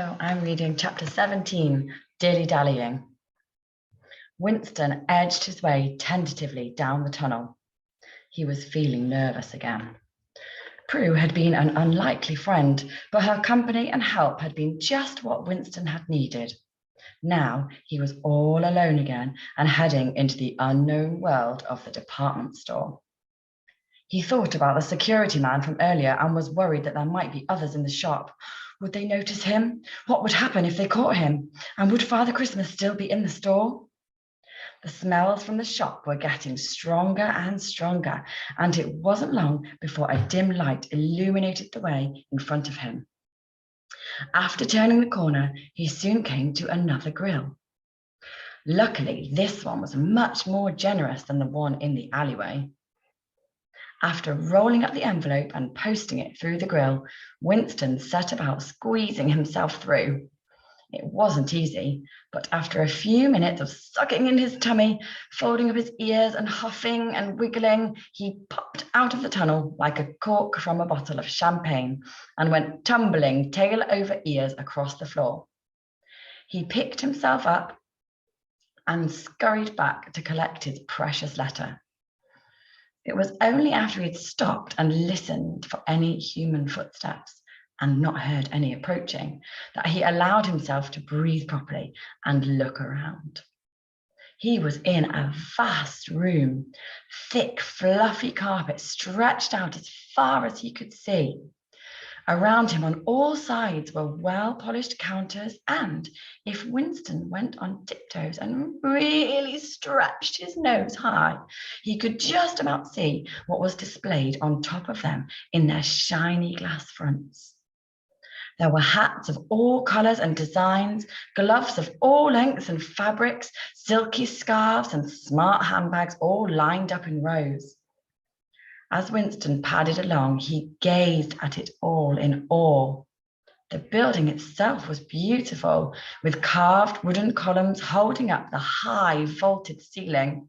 So I'm reading chapter 17, Dallying. Winston edged his way tentatively down the tunnel. He was feeling nervous again. Prue had been an unlikely friend, but her company and help had been just what Winston had needed. Now he was all alone again and heading into the unknown world of the department store. He thought about the security man from earlier and was worried that there might be others in the shop. Would they notice him? What would happen if they caught him? And would Father Christmas still be in the store? The smells from the shop were getting stronger and stronger, and it wasn't long before a dim light illuminated the way in front of him. After turning the corner, he soon came to another grill. Luckily, this one was much more generous than the one in the alleyway. After rolling up the envelope and posting it through the grill, Winston set about squeezing himself through. It wasn't easy, but after a few minutes of sucking in his tummy, folding up his ears and huffing and wiggling, he popped out of the tunnel like a cork from a bottle of champagne and went tumbling tail over ears across the floor. He picked himself up and scurried back to collect his precious letter. It was only after he'd stopped and listened for any human footsteps and not heard any approaching that he allowed himself to breathe properly and look around. He was in a vast room. Thick, fluffy carpet stretched out as far as he could see. Around him on all sides were well-polished counters, and if Winston went on tiptoes and really stretched his nose high, he could just about see what was displayed on top of them in their shiny glass fronts. There were hats of all colours and designs, gloves of all lengths and fabrics, silky scarves and smart handbags all lined up in rows. As Winston padded along, he gazed at it all in awe. The building itself was beautiful, with carved wooden columns holding up the high vaulted ceiling.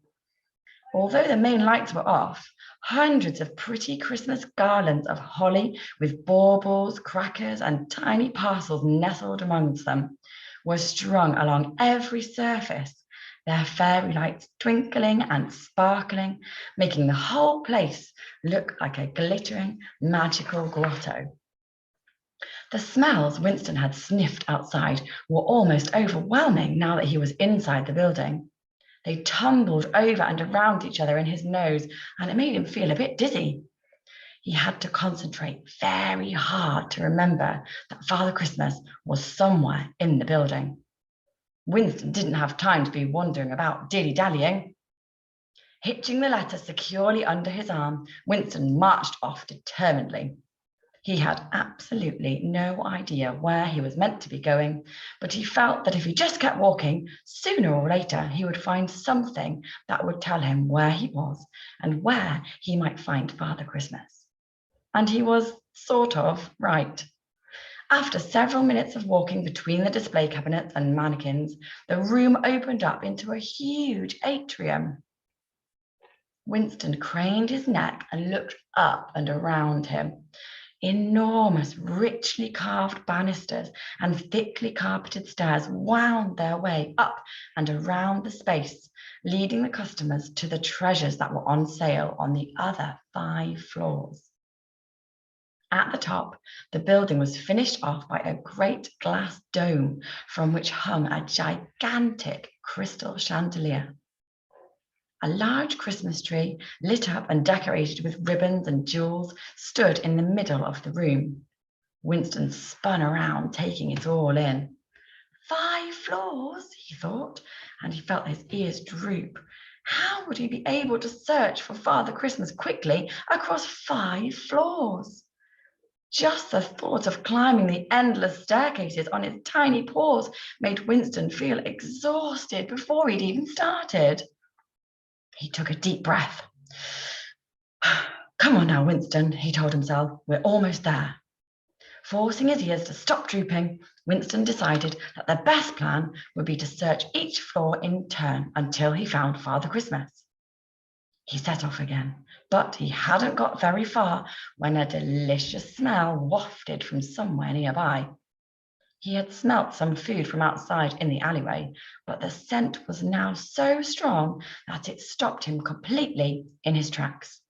Although the main lights were off, hundreds of pretty Christmas garlands of holly with baubles, crackers, and tiny parcels nestled amongst them were strung along every surface, their fairy lights twinkling and sparkling, making the whole place look like a glittering, magical grotto. The smells Winston had sniffed outside were almost overwhelming now that he was inside the building. They tumbled over and around each other in his nose, and it made him feel a bit dizzy. He had to concentrate very hard to remember that Father Christmas was somewhere in the building. Winston didn't have time to be wandering about dilly-dallying. Hitching the letter securely under his arm, Winston marched off determinedly. He had absolutely no idea where he was meant to be going, but he felt that if he just kept walking, sooner or later he would find something that would tell him where he was and where he might find Father Christmas. And he was sort of right. After several minutes of walking between the display cabinets and mannequins, the room opened up into a huge atrium. Winston craned his neck and looked up and around him. Enormous, richly carved banisters and thickly carpeted stairs wound their way up and around the space, leading the customers to the treasures that were on sale on the other 5 floors. At the top, the building was finished off by a great glass dome from which hung a gigantic crystal chandelier. A large Christmas tree, lit up and decorated with ribbons and jewels, stood in the middle of the room. Winston spun around, taking it all in. 5 floors, he thought, and he felt his ears droop. How would he be able to search for Father Christmas quickly across 5 floors? Just the thought of climbing the endless staircases on his tiny paws made Winston feel exhausted before he'd even started. He took a deep breath. Come on now, Winston, he told himself. We're almost there. Forcing his ears to stop drooping, Winston decided that the best plan would be to search each floor in turn until he found Father Christmas. He set off again, but he hadn't got very far when a delicious smell wafted from somewhere nearby. He had smelt some food from outside in the alleyway, but the scent was now so strong that it stopped him completely in his tracks.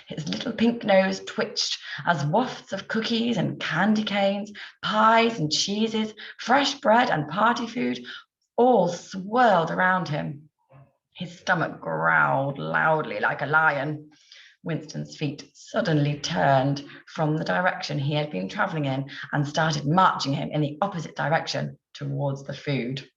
His little pink nose twitched as wafts of cookies and candy canes, pies and cheeses, fresh bread and party food all swirled around him. His stomach growled loudly like a lion. Winston's feet suddenly turned from the direction he had been traveling in and started marching him in the opposite direction towards the food.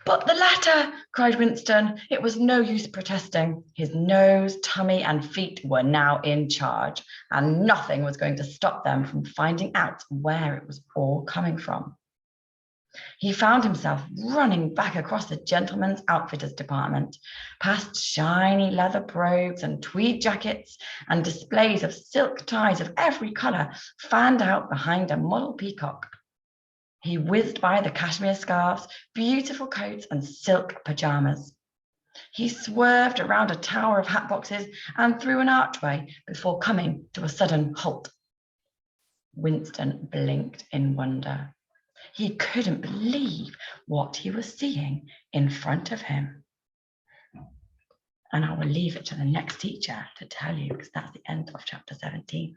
But the latter, cried Winston. It was no use protesting. His nose, tummy, and feet were now in charge, and nothing was going to stop them from finding out where it was all coming from. He found himself running back across the gentlemen's outfitters department, past shiny leather brogues and tweed jackets and displays of silk ties of every colour fanned out behind a model peacock. He whizzed by the cashmere scarves, beautiful coats, and silk pajamas. He swerved around a tower of hat boxes and through an archway before coming to a sudden halt. Winston blinked in wonder. He couldn't believe what he was seeing in front of him. And I will leave it to the next teacher to tell you, because that's the end of chapter 17.